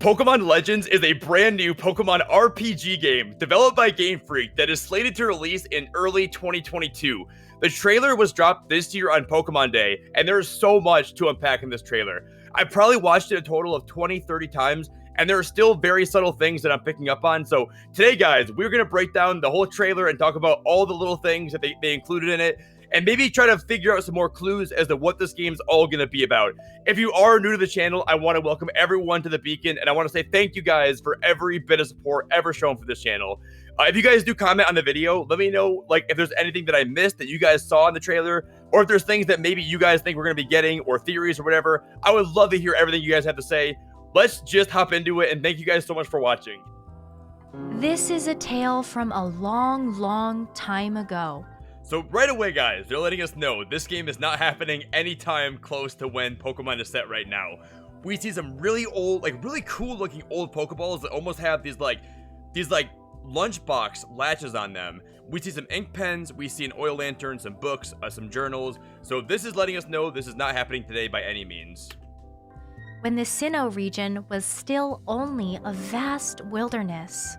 Pokemon Legends is a brand new Pokemon RPG game developed by Game Freak that is slated to release in early 2022. The trailer was dropped this year on Pokemon Day, and there is so much to unpack in this trailer. I probably watched it a total of 20-30 times, and there are still very subtle things that I'm picking up on. So today, guys, we're going to break down the whole trailer and talk about all the little things that they included in it, and maybe try to figure out some more clues as to what this game's all going to be about. If you are new to the channel, I want to welcome everyone to the Beacon, and I want to say thank you guys for every bit of support ever shown for this channel. If you guys do comment on the video, let me know if there's anything that I missed that you guys saw in the trailer, or if there's things that maybe you guys think we're going to be getting, or theories or whatever. I would love to hear everything you guys have to say. Let's just hop into it, and thank you guys so much for watching. This is a tale from a long, long time ago. So right away, guys, they're letting us know this game is not happening anytime close to when Pokemon is set right now. We see some really old, really cool looking old Pokeballs that almost have these lunchbox latches on them. We see some ink pens, we see an oil lantern, some books, some journals. So this is letting us know this is not happening today by any means. When the Sinnoh region was still only a vast wilderness.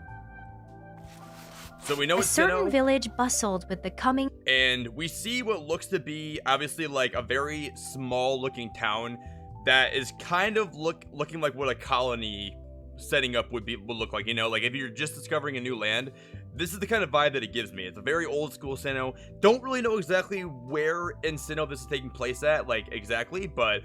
So we know a it's certain Sinnoh, village bustled with the coming, and we see what looks to be obviously a very small looking town that is kind of looking like what a colony setting up would look like. If you're just discovering a new land, this is the kind of vibe that it gives me. It's a very old school Sinnoh. Don't really know exactly where in Sinnoh this is taking place at, exactly, but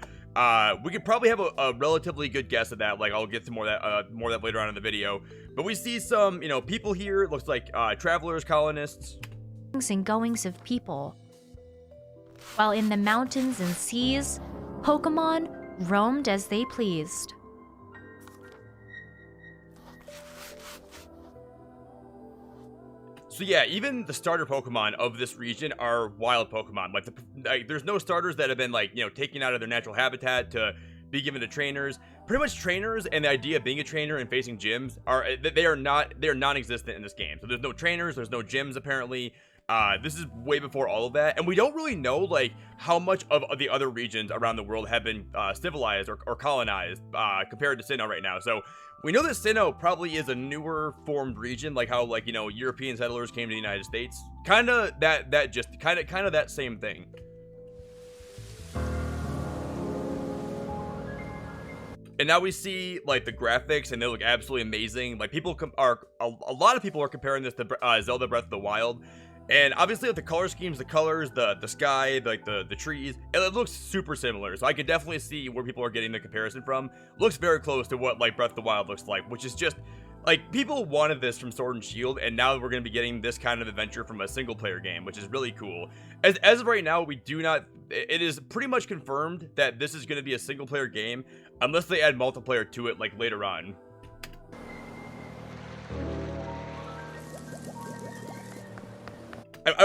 we could probably have a relatively good guess at that. I'll get to more of that later on in the video. But we see some, people here. It looks like travelers, colonists, and goings of people. While in the mountains and seas, Pokemon roamed as they pleased. So yeah, even the starter Pokemon of this region are wild Pokemon. There's no starters that have been taken out of their natural habitat to be given to trainers. Pretty much trainers and the idea of being a trainer and facing gyms they're non-existent in this game. So there's no trainers, there's no gyms apparently. This is way before all of that, and we don't really know how much of the other regions around the world have been civilized or colonized compared to Sinnoh right now. So we know that Sinnoh probably is a newer formed region, how European settlers came to the United States. Kind of that same thing. And now we see the graphics, and they look absolutely amazing. A lot of people are comparing this to Zelda Breath of the Wild. And obviously with the color schemes, the colors, the sky, the trees, it looks super similar. So I can definitely see where people are getting the comparison from. Looks very close to what Breath of the Wild looks like, which is just people wanted this from Sword and Shield, and now we're going to be getting this kind of adventure from a single player game, which is really cool. As of right now, it is pretty much confirmed that this is going to be a single player game unless they add multiplayer to it later on.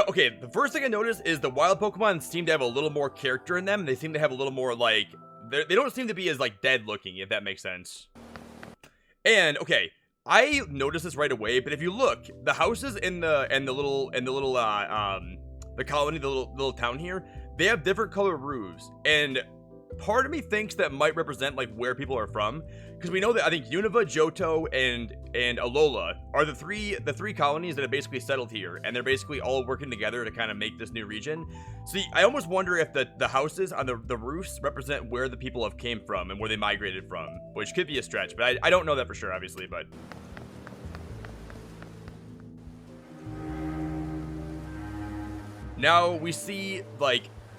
Okay, the first thing I noticed is the wild Pokemon seem to have a little more character in them. They seem to have a little more they don't seem to be as dead looking, if that makes sense. And okay, I noticed this right away, but if you look, the houses in the colony, the little town here, they have different color roofs, and part of me thinks that might represent where people are from, because we know that I think Unova, Johto, and Alola are the three colonies that have basically settled here, and they're basically all working together to kind of make this new region. So I almost wonder if the houses on the roofs represent where the people have came from and where they migrated from, which could be a stretch, but I don't know that for sure, obviously. But now we see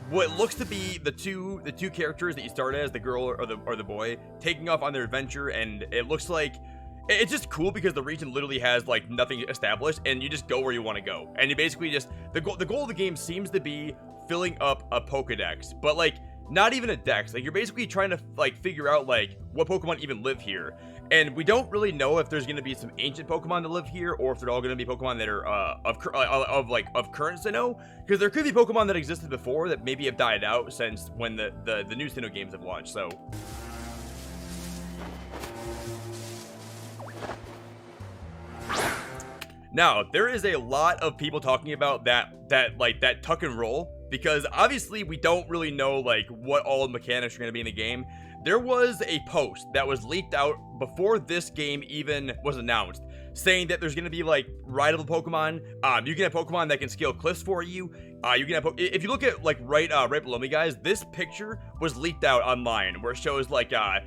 what looks to be the two characters that you start as, the girl or the boy, taking off on their adventure, and it looks like it's just cool because the region literally has nothing established, and you just go where you want to go, and you basically just the goal of the game seems to be filling up a Pokedex, but not even a dex. You're basically trying to figure out what Pokemon even live here. And we don't really know if there's going to be some ancient Pokemon that live here, or if they're all going to be Pokemon that are of current Sinnoh, because there could be Pokemon that existed before that maybe have died out since when the new Sinnoh games have launched. So now there is a lot of people talking about that tuck and roll, because obviously we don't really know what all the mechanics are going to be in the game. There was a post that was leaked out before this game even was announced, saying that there's going to be like rideable Pokemon. You can have Pokemon that can scale cliffs for you. You can have, if you look at like right below me, guys, this picture was leaked out online where it shows like a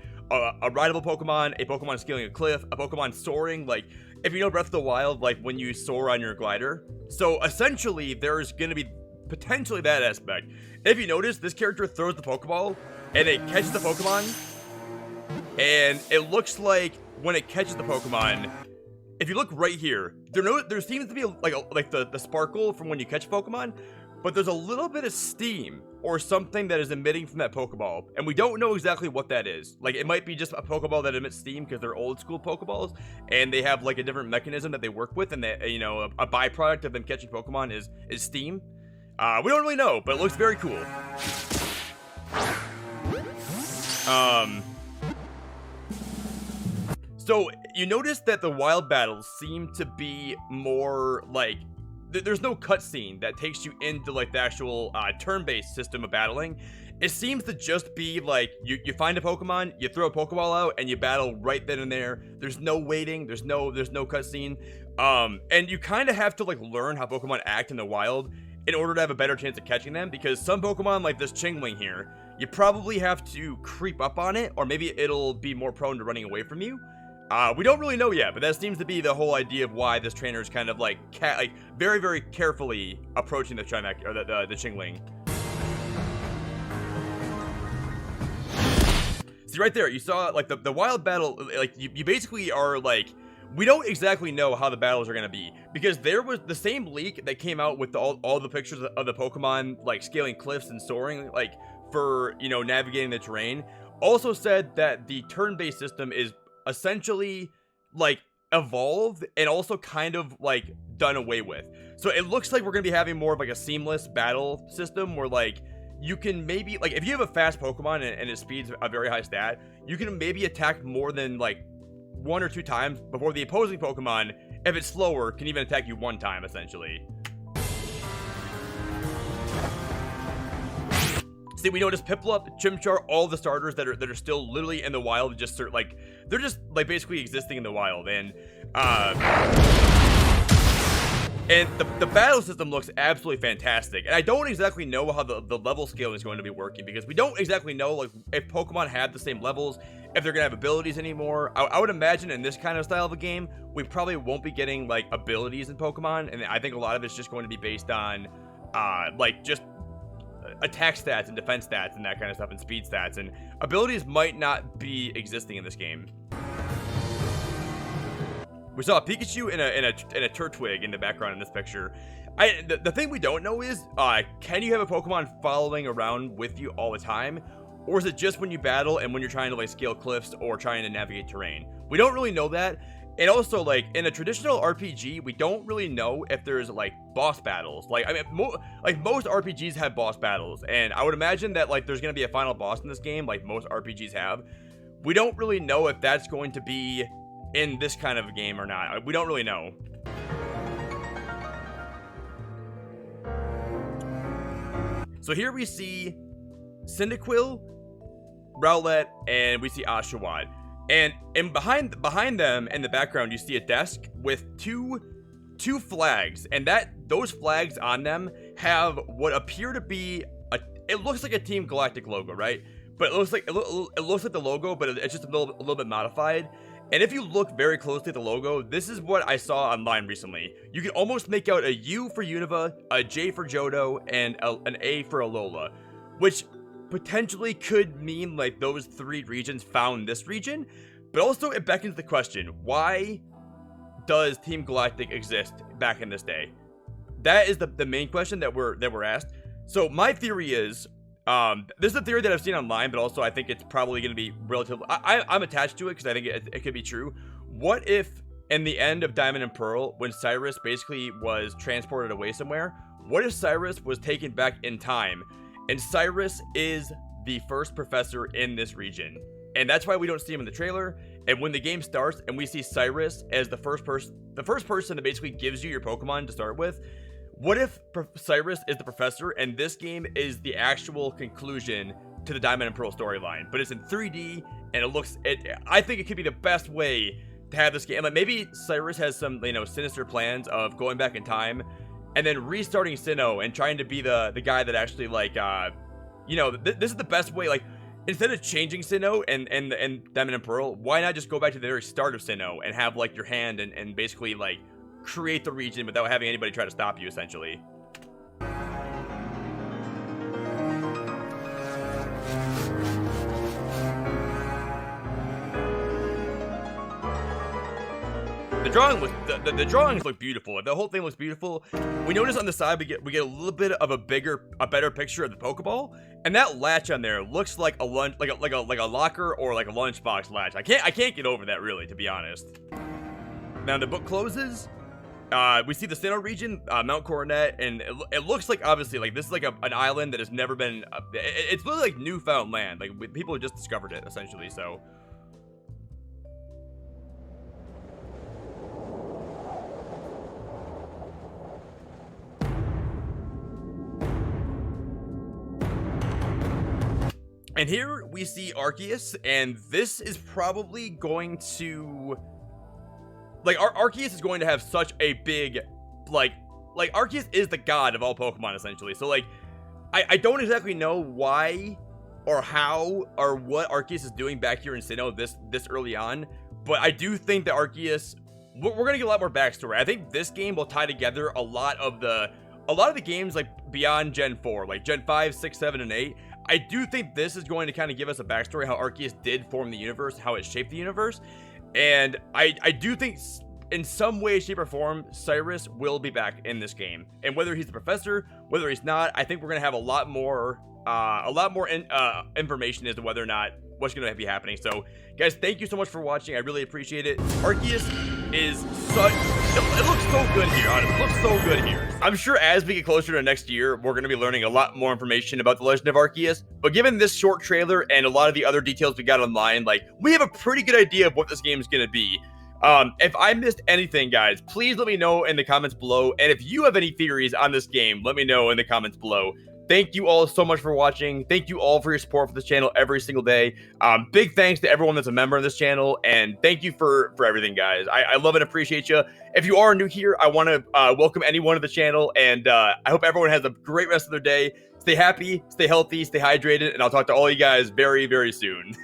rideable Pokemon, a Pokemon scaling a cliff, a Pokemon soaring. Like if you know Breath of the Wild, like when you soar on your glider. So essentially, there's going to be potentially that aspect. If you notice, this character throws the Pokeball and it catches the Pokemon, and it looks like when it catches the Pokemon, if you look right here, there seems to be like the sparkle from when you catch Pokemon, but there's a little bit of steam or something that is emitting from that Pokeball, and we don't know exactly what that is. Like it might be just a Pokeball that emits steam because they're old school Pokeballs, and they have like a different mechanism that they work with, and that, you know, a byproduct of them catching Pokemon is steam. We don't really know, but it looks very cool. So you notice that the wild battles seem to be more like there's no cutscene that takes you into like the actual turn-based system of battling. It seems to just be like you find a Pokemon, you throw a Pokeball out, and you battle right then and there. There's no waiting. There's no cutscene. And you kind of have to like learn how Pokemon act in the wild in order to have a better chance of catching them, because some Pokemon like this Chingling here, you probably have to creep up on it, or maybe it'll be more prone to running away from you. We don't really know yet, but that seems to be the whole idea of why this trainer is kind of like very, very carefully approaching the Chimek or the Chingling. See right there, you saw like the wild battle. Like you basically are like, we don't exactly know how the battles are going to be, because there was the same leak that came out with all the pictures of the Pokemon like scaling cliffs and soaring, like for, you know, navigating the terrain, also said that the turn-based system is essentially like evolved and also kind of like done away with. So it looks like we're going to be having more of like a seamless battle system where like you can maybe, like if you have a fast Pokemon and it speeds a very high stat, you can maybe attack more than like 1 or 2 times before the opposing Pokemon, if it's slower, can even attack you 1 time essentially. See, we notice Piplup, Chimchar, all the starters that are still literally in the wild, just sort of like they're just like basically existing in the wild, and the battle system looks absolutely fantastic. And I don't exactly know how the level scaling is going to be working, because we don't exactly know like if Pokemon have the same levels, if they're gonna have abilities anymore. I would imagine in this kind of style of a game, we probably won't be getting like abilities in Pokemon, and I think a lot of it's just going to be based on like just attack stats and defense stats and that kind of stuff, and speed stats, and abilities might not be existing in this game. We saw a Pikachu in a Turtwig in the background in this picture. The thing we don't know is, can you have a Pokemon following around with you all the time? Or is it just when you battle and when you're trying to like scale cliffs or trying to navigate terrain? We don't really know that. And also, like in a traditional RPG, we don't really know if there's like boss battles. Like, I mean, most RPGs have boss battles, and I would imagine that like there's gonna be a final boss in this game, like most RPGs have. We don't really know if that's going to be in this kind of a game or not. We don't really know. So here we see Cyndaquil, Rowlet, and we see Oshawott. And behind them in the background, you see a desk with two flags, and those flags on them have what appear to be it looks like a Team Galactic logo, right? But it looks like the logo, but it's just a little bit modified. And if you look very closely at the logo, this is what I saw online recently. You can almost make out a U for Unova, a J for Johto, and an A for Alola, which potentially could mean like those 3 regions found this region. But also it beckons the question, why does Team Galactic exist back in this day? That is the main question that we're asked. So my theory is, this is a theory that I've seen online, but also I think it's probably going to be relatively, I'm attached to it because I think it could be true. What if in the end of Diamond and Pearl, when Cyrus basically was transported away somewhere, what if Cyrus was taken back in time, and Cyrus is the first professor in this region? And that's why we don't see him in the trailer. And when the game starts and we see Cyrus as the first person that basically gives you your Pokemon to start with, what if Cyrus is the professor and this game is the actual conclusion to the Diamond and Pearl storyline, but it's in 3D, and I think it could be the best way to have this game. Like, maybe Cyrus has some, sinister plans of going back in time and then restarting Sinnoh and trying to be the guy that actually, this is the best way. Like, instead of changing Sinnoh and Diamond and Pearl, why not just go back to the very start of Sinnoh and have, like, your hand and basically, like, create the region without having anybody try to stop you, essentially. The drawings look beautiful. The whole thing looks beautiful. We notice on the side we get a little bit of a better picture of the Pokeball, and that latch on there looks like a locker or like a lunchbox latch. I can't get over that, really, to be honest. Now the book closes. We see the Sinnoh region, Mount Coronet, and it looks like, obviously, like, this is like an island that has never been. It's literally like newfound land. Like, people have just discovered it, essentially. So. And here we see Arceus, and this is probably going to, like, Arceus is going to have such a big, like Arceus is the god of all Pokemon, essentially. So, like, I don't exactly know why or how or what Arceus is doing back here in Sinnoh this early on, but I do think that Arceus, we're gonna get a lot more backstory. I think this game will tie together a lot of the games, like, beyond Gen 4, like Gen 5, 6, 7, and 8. I do think this is going to kind of give us a backstory, how Arceus did form the universe, how it shaped the universe. And I do think in some way, shape, or form, Cyrus will be back in this game. And whether he's the professor, whether he's not, I think we're going to have a lot more information as to whether or not what's going to be happening. So, guys, thank you so much for watching. I really appreciate it. Arceus is such... It looks so good here, honestly. It looks so good here. I'm sure as we get closer to next year, we're going to be learning a lot more information about the Legend of Arceus. But given this short trailer and a lot of the other details we got online, like, we have a pretty good idea of what this game is going to be. If I missed anything, guys, please let me know in the comments below. And if you have any theories on this game, let me know in the comments below. Thank you all so much for watching. Thank you all for your support for this channel every single day. Big thanks to everyone that's a member of this channel, and thank you for everything, guys. I love and appreciate you. If you are new here, I want to welcome anyone to the channel, and I hope everyone has a great rest of their day. Stay happy, stay healthy, stay hydrated, and I'll talk to all you guys very, very soon.